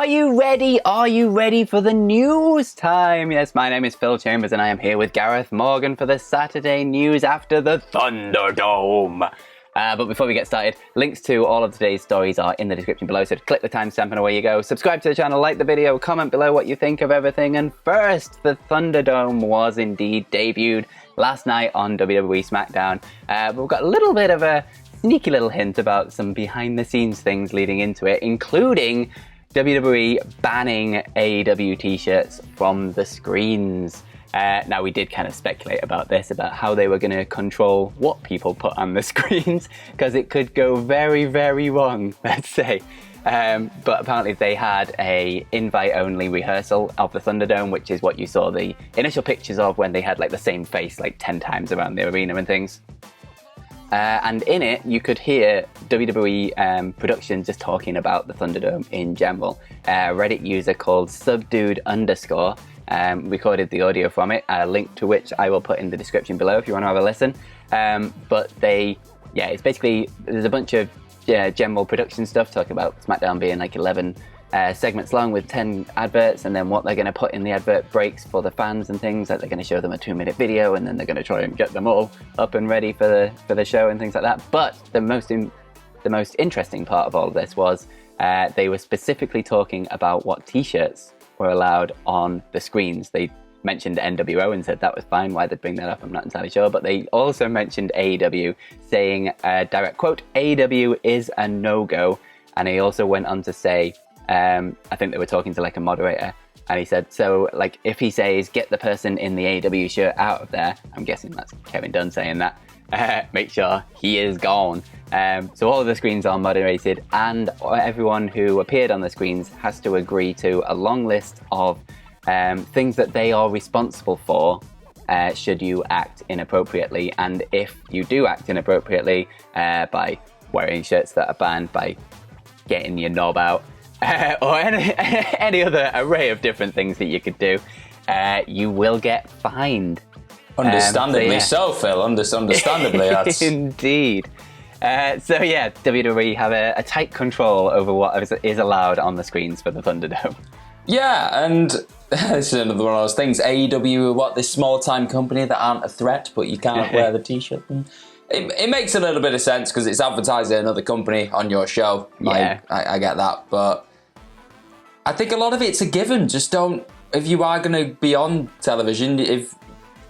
Are you ready? Are you ready for the news time? Yes, my name is Phil Chambers and I am here with Gareth Morgan for the Saturday news after the Thunderdome. But before we get started, links to all of today's stories are in the description below, so click the timestamp and away you go. Subscribe to the channel, like the video, comment below what you think of everything. And first, the Thunderdome was indeed debuted last night on WWE SmackDown. We've got a little bit of a sneaky little hint about some behind-the-scenes things leading into it, including WWE banning AEW t-shirts from the screens. Now, we did kind of speculate about this, about how they were going to control what people put on the screens, because it could go very, very wrong, let's say. But apparently they had a invite-only rehearsal of the Thunderdome, which is what you saw the initial pictures of when they had like the same face like 10 times around the arena and things. And in it, you could hear WWE production just talking about the Thunderdome in general. Reddit user called Subdued_ recorded the audio from it, a link to which I will put in the description below if you want to have a listen. But it's basically, there's a bunch of general production stuff talking about SmackDown being like 11 segments long with 10 adverts, and then what they're going to put in the advert breaks for the fans and things, like they're going to show them a 2-minute video and then they're going to try and get them all up and ready for the show and things like that. But the most interesting part of all of this was they were specifically talking about what t-shirts were allowed on the screens. They mentioned NWO and said that was fine. Why they'd bring that up, I'm not entirely sure. But they also mentioned AEW, saying, direct quote, AEW is a no-go. And he also went on to say, I think they were talking to like a moderator, and he said, so like if he says get the person in the AEW shirt out of there, I'm guessing that's Kevin Dunn saying that, make sure he is gone. So all of the screens are moderated, and everyone who appeared on the screens has to agree to a long list of things that they are responsible for should you act inappropriately. And if you do act inappropriately by wearing shirts that are banned, by getting your knob out, or any other array of different things that you could do, you will get fined. Understandably so, Phil. Understandably, that's... Indeed. WWE have a tight control over what is allowed on the screens for the Thunderdome. Yeah, and this is another one of those things. AEW, this small-time company that aren't a threat, but you can't wear the t-shirt. It makes a little bit of sense because it's advertising another company on your show. I get that, but I think a lot of it's a given. Just don't, if you are going to be on television,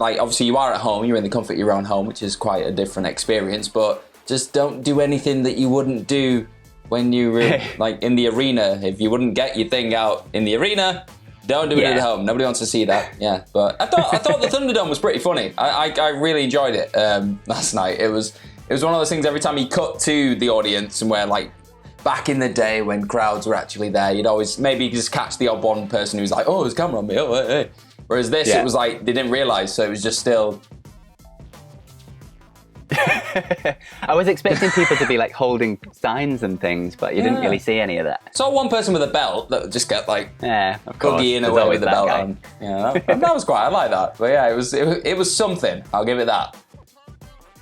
obviously you are at home, you're in the comfort of your own home, which is quite a different experience, but just don't do anything that you wouldn't do when you were like in the arena. If you wouldn't get your thing out in the arena, don't do it at home. Nobody wants to see that. Yeah, but I thought the Thunderdome was pretty funny. I really enjoyed it last night. It was one of those things. Every time you cut to the audience, and where like back in the day when crowds were actually there, you'd always maybe just catch the odd one person who's like, "Oh, there's a camera on me." Oh, hey. Whereas this, it was like they didn't realise, so it was just still. I was expecting people to be like holding signs and things, but you didn't really see any of that. Saw one person with a belt that would just get like of course, in away with the belt on. Yeah, that was quite. I like that. But yeah, it was something. I'll give it that.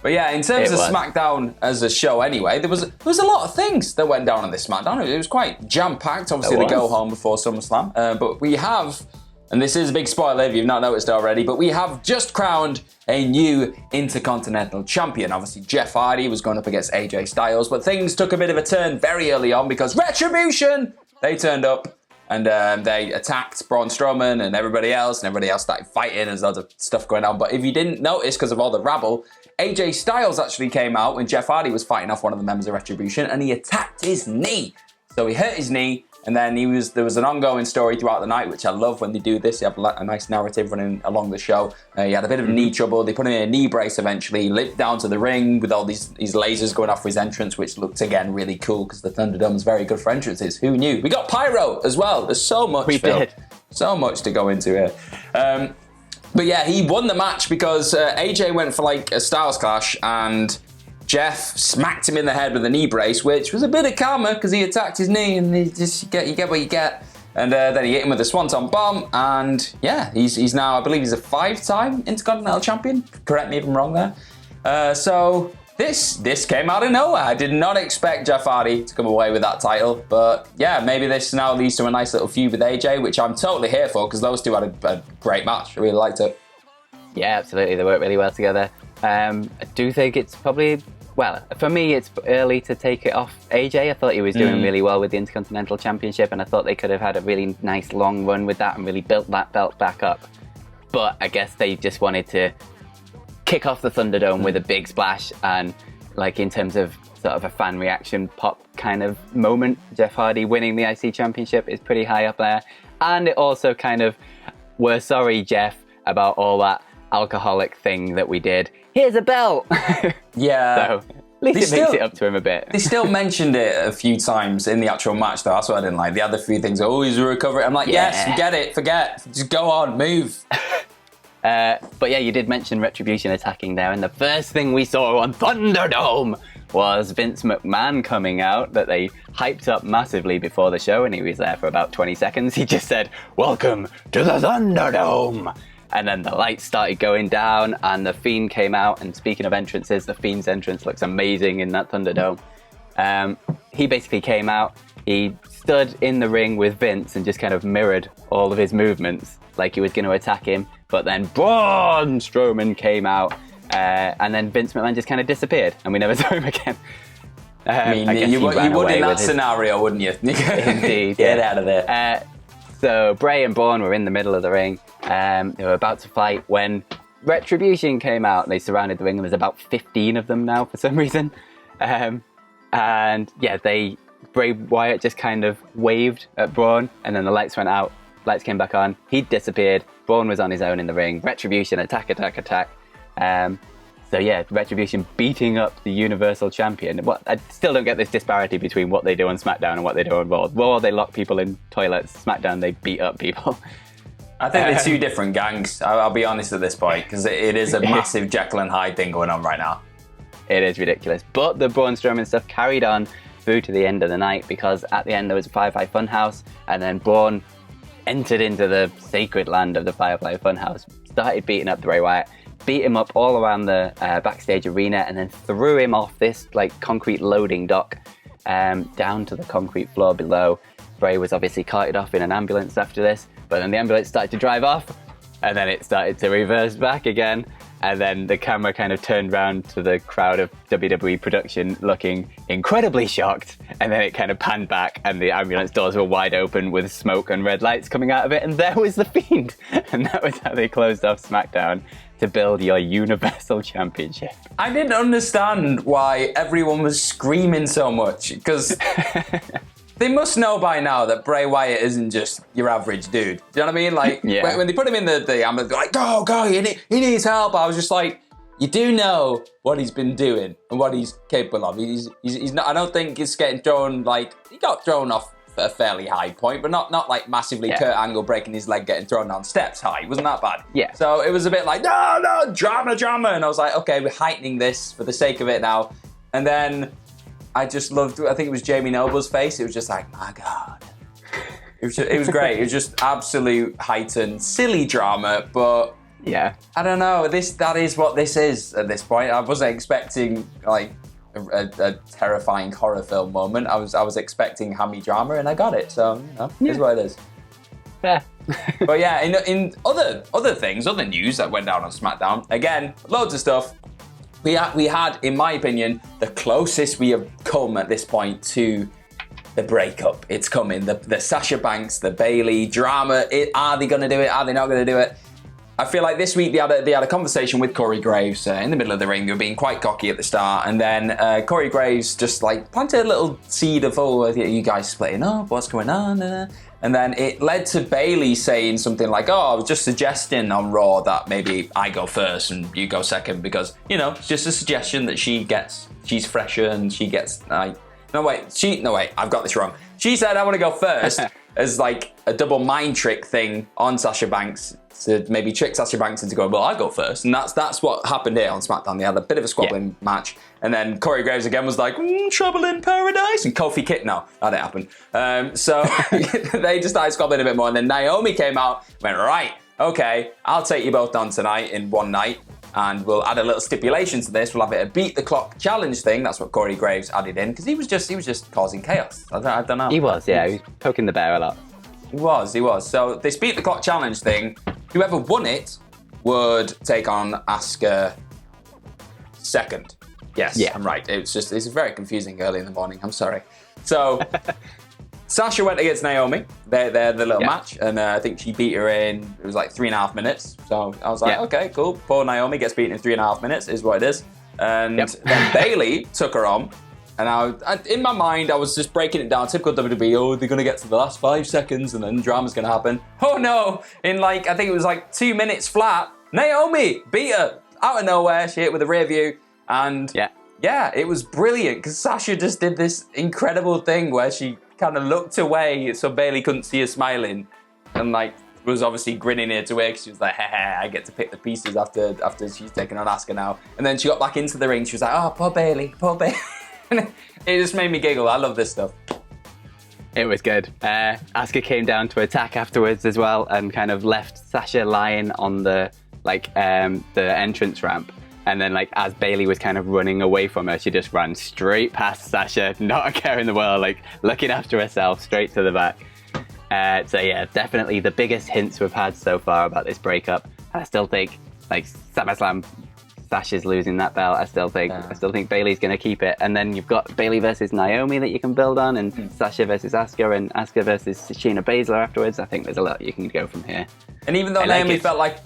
But yeah, in terms of SmackDown as a show, anyway, there was a lot of things that went down on this SmackDown. It was quite jam packed. Obviously, the go home before SummerSlam, but we have. And this is a big spoiler if you've not noticed already, but we have just crowned a new Intercontinental Champion. Obviously, Jeff Hardy was going up against AJ Styles, but things took a bit of a turn very early on because RETRIBUTION, they turned up and they attacked Braun Strowman and everybody else started fighting. There's lots of stuff going on. But if you didn't notice because of all the rabble, AJ Styles actually came out when Jeff Hardy was fighting off one of the members of RETRIBUTION, and he attacked his knee. So he hurt his knee. And then there was an ongoing story throughout the night, which I love when they do this. You have a nice narrative running along the show. He had a bit of knee trouble. They put him in a knee brace eventually. He limped down to the ring with all these lasers going off for his entrance, which looked, again, really cool because the Thunderdome is very good for entrances. Who knew? We got pyro as well. There's so much, Phil. So much to go into here. But yeah, he won the match because AJ went for like a Styles Clash and Jeff smacked him in the head with a knee brace, which was a bit of karma because he attacked his knee, and you get what you get. And then he hit him with a Swanton Bomb, and yeah, he's now, I believe he's a 5-time Intercontinental Champion. Correct me if I'm wrong there. So This came out of nowhere. I did not expect Jeff Hardy to come away with that title, but yeah, maybe this now leads to a nice little feud with AJ, which I'm totally here for because those two had a great match. I really liked it. Yeah, absolutely. They work really well together. I do think it's probably, well, for me, it's early to take it off AJ. I thought he was doing really well with the Intercontinental Championship, and I thought they could have had a really nice long run with that and really built that belt back up. But I guess they just wanted to kick off the Thunderdome with a big splash, and like in terms of sort of a fan reaction pop kind of moment, Jeff Hardy winning the IC Championship is pretty high up there. And it also kind of, we're sorry, Jeff, about all that alcoholic thing that we did. Here's a belt. Yeah. So at least it makes it up to him a bit. They still mentioned it a few times in the actual match, though. That's what I didn't like. The other few things, he's a recovery. I'm like, yes, get it, forget. Just go on, move. But yeah, you did mention Retribution attacking there, and the first thing we saw on Thunderdome was Vince McMahon coming out, that they hyped up massively before the show, and he was there for about 20 seconds. He just said, "Welcome to the Thunderdome." And then the lights started going down, and the Fiend came out, and speaking of entrances, the Fiend's entrance looks amazing in that Thunderdome. He basically came out, he stood in the ring with Vince and just kind of mirrored all of his movements like he was going to attack him. But then Braun Strowman came out, and then Vince McMahon just kind of disappeared, and we never saw him again. I mean, you would in that scenario, wouldn't you? Indeed. Get out of there. So Bray and Braun were in the middle of the ring. They were about to fight when Retribution came out. They surrounded the ring. There was about 15 of them now for some reason. And yeah, Bray Wyatt just kind of waved at Braun, and then the lights went out. Lights came back on. He disappeared. Braun was on his own in the ring. Retribution attack. So yeah, Retribution beating up the Universal Champion. I still don't get this disparity between what they do on SmackDown and what they do on Raw. Raw, they lock people in toilets. SmackDown, they beat up people. I think they're two different gangs. I'll be honest at this point, because it is a massive Jekyll and Hyde thing going on right now. It is ridiculous. But the Braun Strowman stuff carried on through to the end of the night, because at the end there was a Firefly Funhouse, and then Braun entered into the sacred land of the Firefly Funhouse, started beating up Bray Wyatt, beat him up all around the backstage arena, and then threw him off this like concrete loading dock down to the concrete floor below. Bray was obviously carted off in an ambulance after this, but then the ambulance started to drive off, and then it started to reverse back again, and then the camera kind of turned round to the crowd of WWE production looking incredibly shocked, and then it kind of panned back, and the ambulance doors were wide open with smoke and red lights coming out of it, and there was the Fiend. And that was how they closed off SmackDown to build your Universal Championship. I didn't understand why everyone was screaming so much, because they must know by now that Bray Wyatt isn't just your average dude. Do you know what I mean? Like, when they put him in the ambulance, like, go, he needs help. I was just like, you do know what he's been doing and what he's capable of. He's not, I don't think it's getting thrown, like, he got thrown off a fairly high point, but not like massively Kurt Angle breaking his leg, getting thrown down steps high. It wasn't that bad. Yeah. So it was a bit like, no, drama. And I was like, okay, we're heightening this for the sake of it now. And then I just loved, I think it was Jamie Noble's face. It was just like, my God. It was great. It was just absolute heightened, silly drama, but yeah, I don't know. That is what this is at this point. I wasn't expecting like a terrifying horror film moment. I was expecting hammy drama, and I got it. So here's what it is. Yeah. But yeah, in other things, other news that went down on SmackDown. Again, loads of stuff. We had, in my opinion, the closest we have come at this point to the breakup. It's coming. The Sasha Banks, the Bayley drama. Are they going to do it? Are they not going to do it? I feel like this week they had a conversation with Corey Graves in the middle of the ring. They were being quite cocky at the start, and then Corey Graves just like planted a little seed of, you guys splitting up, what's going on? And then it led to Bayley saying something like, I was just suggesting on Raw that maybe I go first and you go second, because, it's just a suggestion that she's fresher and she gets, no wait, I've got this wrong. She said, I want to go first as like a double mind trick thing on Sasha Banks, to maybe trick Sasha Banks into going, well, I go first. And that's what happened here on SmackDown. They had a bit of a squabbling match. And then Corey Graves again was like, trouble in paradise. And Kofi kicked. No, that didn't happen. So they just started squabbling a bit more. And then Naomi came out, went, right, okay, I'll take you both on tonight in one night. And we'll add a little stipulation to this. We'll have it a beat the clock challenge thing. That's what Corey Graves added in because he was just causing chaos. I don't know. He was poking the bear a lot. He was. So this beat the clock challenge thing, whoever won it would take on Asuka second. Yes, yeah. I'm right. It's very confusing early in the morning. I'm sorry. So Sasha went against Naomi. They're the little match, and I think she beat her in, it was like 3.5 minutes. So I was like, okay, cool. Poor Naomi gets beaten in 3.5 minutes, is what it is. And then Bayley took her on. And I, in my mind, I was just breaking it down. Typical WWE, oh, they're going to get to the last 5 seconds and then drama's going to happen. Oh no, in I think it was 2 minutes flat, Naomi beat her out of nowhere. She hit with a rear view. And yeah, it was brilliant because Sasha just did this incredible thing where she kind of looked away so Bayley couldn't see her smiling. And was obviously grinning ear to ear because she was like, I get to pick the pieces after she's taken on Asuka now. And then she got back into the ring. She was like, oh, poor Bayley. It just made me giggle. I love this stuff. It was good. Asuka came down to attack afterwards as well and kind of left Sasha lying on the entrance ramp. And then as Bayley was kind of running away from her, she just ran straight past Sasha, not a care in the world, looking after herself, straight to the back. So yeah, definitely the biggest hints we've had so far about this breakup. I still think SummerSlam, Sasha's losing that belt. I still think Bayley's going to keep it. And then you've got Bayley versus Naomi that you can build on, and Sasha versus Asuka, and Asuka versus Shayna Baszler afterwards. I think there's a lot you can go from here. And even though Naomi felt like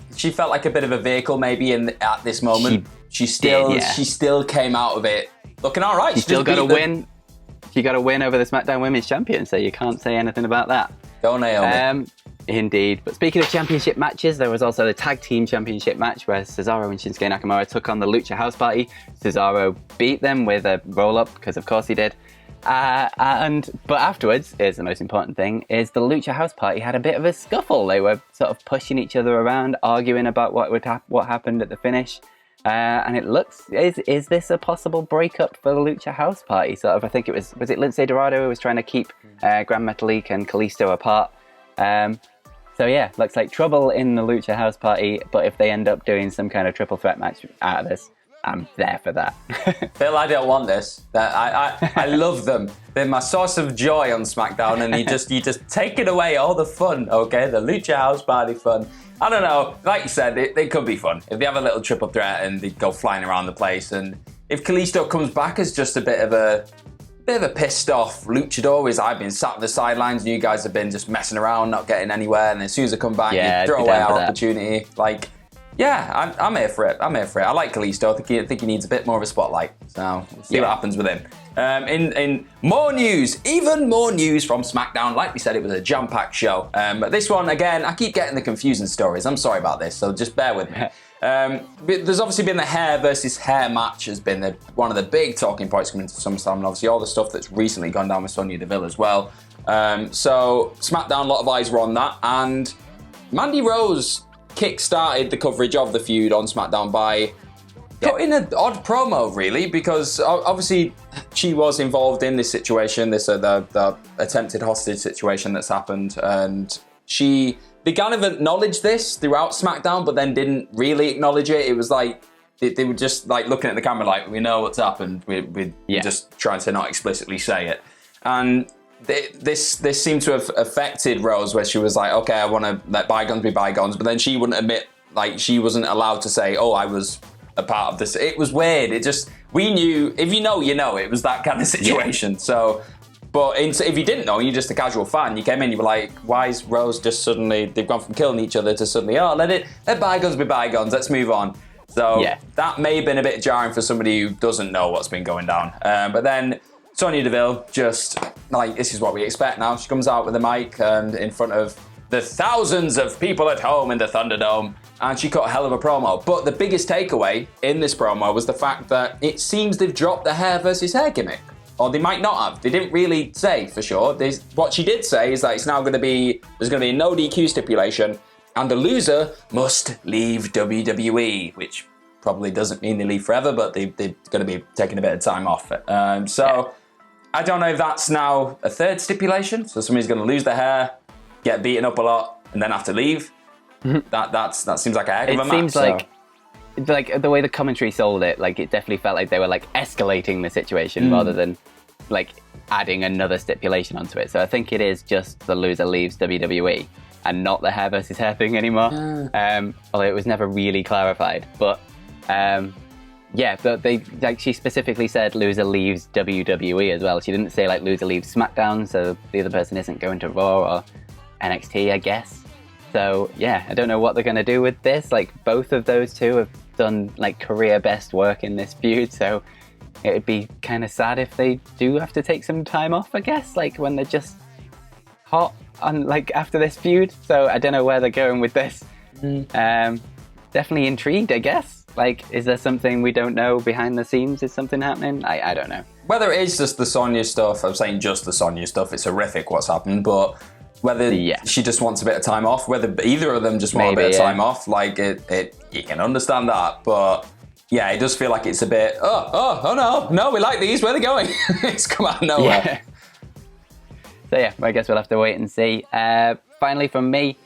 a bit of a vehicle maybe at this moment, she still came out of it looking all right. She still got a win. She got a win over the SmackDown Women's Champion, so you can't say anything about that. Go Naomi. Indeed. But speaking of championship matches, there was also the tag team championship match where Cesaro and Shinsuke Nakamura took on the Lucha House Party. Cesaro beat them with a roll-up, because of course he did. But afterwards, here's the most important thing, is the Lucha House Party had a bit of a scuffle. They were sort of pushing each other around, arguing about what happened at the finish. And it looks, is this a possible breakup for the Lucha House Party? Sort of, I think was it Lince Dorado who was trying to keep Gran Metalik and Kalisto apart. So yeah, looks like trouble in the Lucha House Party, but if they end up doing some kind of triple threat match out of this, I'm there for that. Phil, I don't want this. I love them. They're my source of joy on SmackDown, and you just taking away all the fun, okay? The Lucha House Party fun. I don't know. Like you said, it could be fun. If they have a little triple threat and they go flying around the place, and if Kalisto comes back as just a bit of a pissed off luchador, I've been sat on the sidelines and you guys have been just messing around, not getting anywhere, and as soon as I come back, you throw away our opportunity. I'm here for it. I like Kalisto. I think he needs a bit more of a spotlight. So we'll see what happens with him. In more news, even more news from SmackDown. Like we said, it was a jam-packed show. But this one, again, I keep getting the confusing stories. I'm sorry about this, so just bear with me. There's obviously been the hair versus hair match has been one of the big talking points coming into SummerSlam, and obviously all the stuff that's recently gone down with Sonya Deville as well. So SmackDown, a lot of eyes were on that, and Mandy Rose kick-started the coverage of the feud on SmackDown by putting an odd promo, really, because obviously she was involved in this situation, the attempted hostage situation that's happened, and they kind of acknowledged this throughout SmackDown, but then didn't really acknowledge it. It was like they were just looking at the camera like, we know what's happened. We're just trying to not explicitly say it. And this seemed to have affected Rose, where she was like, okay, I want to let bygones be bygones, but then she wouldn't admit, she wasn't allowed to say, oh, I was a part of this. It was weird. We knew, if you know, you know. It was that kind of situation. So. But if you didn't know, you're just a casual fan, you came in, you were like, why is Rose just suddenly, they've gone from killing each other to suddenly, let bygones be bygones, let's move on. So that may have been a bit jarring for somebody who doesn't know what's been going down. But then Sonya Deville just, this is what we expect now. She comes out with a mic and in front of the thousands of people at home in the Thunderdome, and she cut a hell of a promo. But the biggest takeaway in this promo was the fact that it seems they've dropped the hair versus hair gimmick. Or they might not have. They didn't really say for sure. What she did say is that it's now going to be, there's going to be a no DQ stipulation, and the loser must leave WWE, which probably doesn't mean they leave forever, but they're going to be taking a bit of time off. I don't know if that's now a third stipulation. So somebody's going to lose their hair, get beaten up a lot, and then have to leave. That seems like a heck of a match. like the way the commentary sold it, like it definitely felt like they were like escalating the situation rather than like adding another stipulation onto it. So I think it is just the loser leaves WWE and not the hair versus hair thing anymore. Although it was never really clarified. But yeah, but they like she specifically said loser leaves WWE as well. She didn't say like loser leaves SmackDown, so the other person isn't going to Raw or NXT, I guess. So yeah, I don't know what they're going to do with this. Like both of those two have done like career best work in this feud, so it'd be kind of sad if they do have to take some time off, I guess, like when they're just hot on like after this feud. So I don't know where they're going with this. Definitely intrigued, I guess. Like, is there something we don't know behind the scenes? Is something happening? I don't know. Whether it is just the Sonya stuff, I'm saying just the Sonya stuff, it's horrific what's happened, but whether she just wants a bit of time off, whether either of them just want a bit of time off, like it you can understand that, but yeah, it does feel like it's a bit, oh no, we like these, where are they going? It's come out of nowhere. Yeah. So yeah, I guess we'll have to wait and see. Finally from me,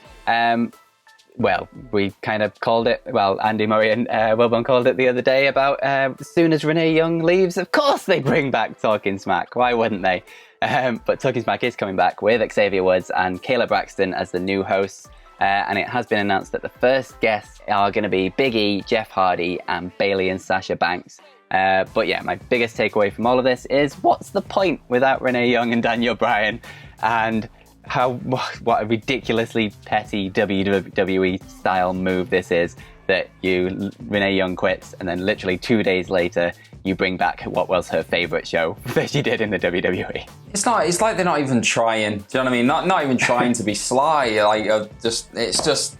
well, we kind of called it, well, Andy Murray and Wilburn called it the other day about as soon as Renee Young leaves, of course they bring back Talking Smack. Why wouldn't they? But Talking Smack is coming back with Xavier Woods and Kayla Braxton as the new hosts. And it has been announced that the first guests are going to be Big E, Jeff Hardy, and Bayley and Sasha Banks. But yeah, my biggest takeaway from all of this is what's the point without Renee Young and Daniel Bryan? And what a ridiculously petty WWE style move this is, that Renee Young quits and then literally 2 days later you bring back what was her favourite show that she did in the WWE. It's like they're not even trying. Do you know what I mean? Not even trying to be sly. Like it's just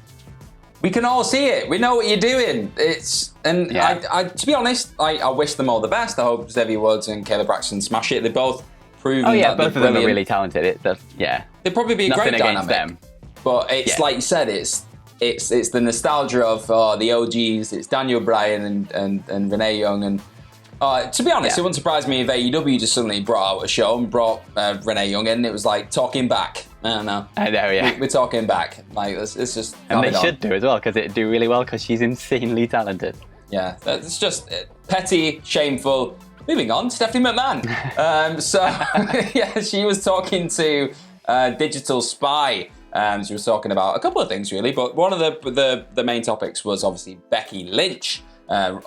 we can all see it. We know what you're doing. I to be honest, I wish them all the best. I hope Xavier Woods and Kayla Braxton smash it. They both proven that both of them are really talented. They'd probably be a Nothing great dynamic. them. But it's like you said, it's the nostalgia of the OGs. It's Daniel Bryan and Renee Young. And to be honest, it wouldn't surprise me if AEW just suddenly brought out a show and brought Renee Young in. It was like talking back. I don't know. I know, yeah. We're talking back. Like it's just. And they should do as well, because it'd do really well because she's insanely talented. Yeah, it's just petty, shameful. Moving on, Stephanie McMahon. So yeah, she was talking to Digital Spy. She was talking about a couple of things really, but one of the main topics was obviously Becky Lynch,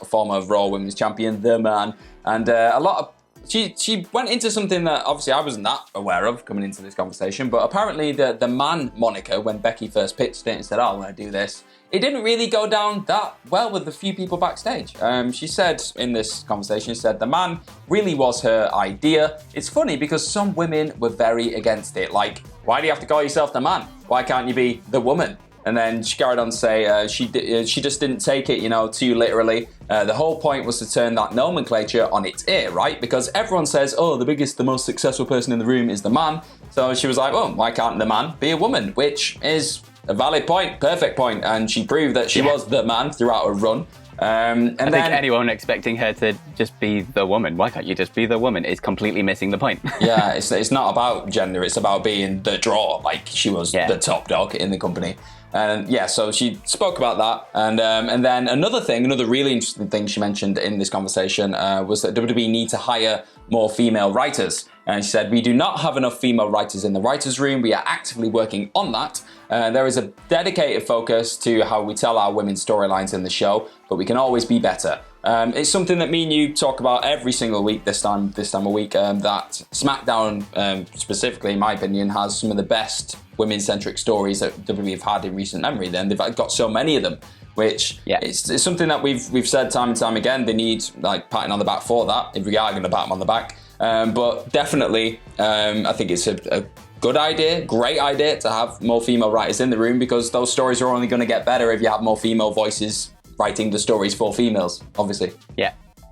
former Raw Women's Champion, the man, and a lot of. She went into something that obviously I wasn't that aware of coming into this conversation, but apparently the man moniker, when Becky first pitched it and said, I want to do this, it didn't really go down that well with a few people backstage. She said in this conversation, she said the man really was her idea. It's funny because some women were very against it. Like, why do you have to call yourself the man? Why can't you be the woman? And then she carried on to say she just didn't take it, too literally. The whole point was to turn that nomenclature on its ear, right? Because everyone says, oh, the most successful person in the room is the man. So she was like, well, why can't the man be a woman? Which is a valid point, perfect point. And she proved that she was the man throughout her run. I think anyone expecting her to just be the woman, why can't you just be the woman, is completely missing the point. Yeah, it's not about gender, it's about being the draw. Like, she was the top dog in the company. And yeah, so she spoke about that. And then another really interesting thing she mentioned in this conversation was that WWE need to hire more female writers. And she said, we do not have enough female writers in the writers' room. We are actively working on that. There is a dedicated focus to how we tell our women's storylines in the show, but we can always be better. It's something that me and you talk about every single week this time of week, that SmackDown, specifically in my opinion, has some of the best women-centric stories that WWE have had in recent memory. Then they've got so many of them, which it's something that we've said time and time again. They need like patting on the back for that, if we are going to pat them on the back. But definitely, I think it's a good idea, great idea to have more female writers in the room, because those stories are only going to get better if you have more female voices writing the stories for females, obviously. Yeah,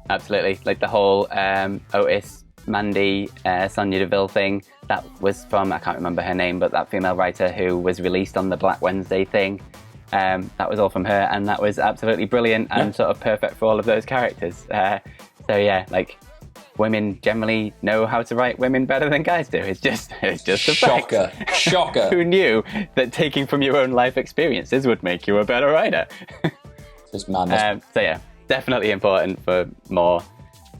absolutely. Like the whole Otis, Mandy, Sonya Deville thing, that was from, I can't remember her name, but that female writer who was released on the Black Wednesday thing, that was all from her, and that was absolutely brilliant and sort of perfect for all of those characters. So yeah, like, women generally know how to write women better than guys do. It's just a shocker. fact. Shocker. Who knew that taking from your own life experiences would make you a better writer? Just madness. So yeah, definitely important for more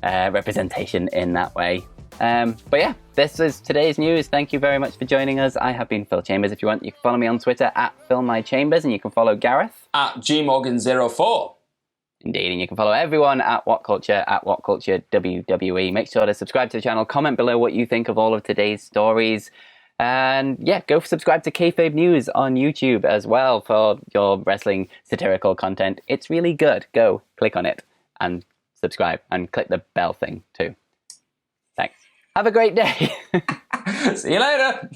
representation in that way. But yeah, this is today's news. Thank you very much for joining us. I have been Phil Chambers. If you want, you can follow me on Twitter at PhilMyChambers, and you can follow Gareth at GMorgan04. Indeed, and you can follow everyone at WhatCulture, at WhatCulture WWE. Make sure to subscribe to the channel, comment below what you think of all of today's stories, and yeah, go subscribe to Kayfabe News on YouTube as well for your wrestling satirical content. It's really good. Go click on it and subscribe, and click the bell thing too. Thanks. Have a great day. See you later.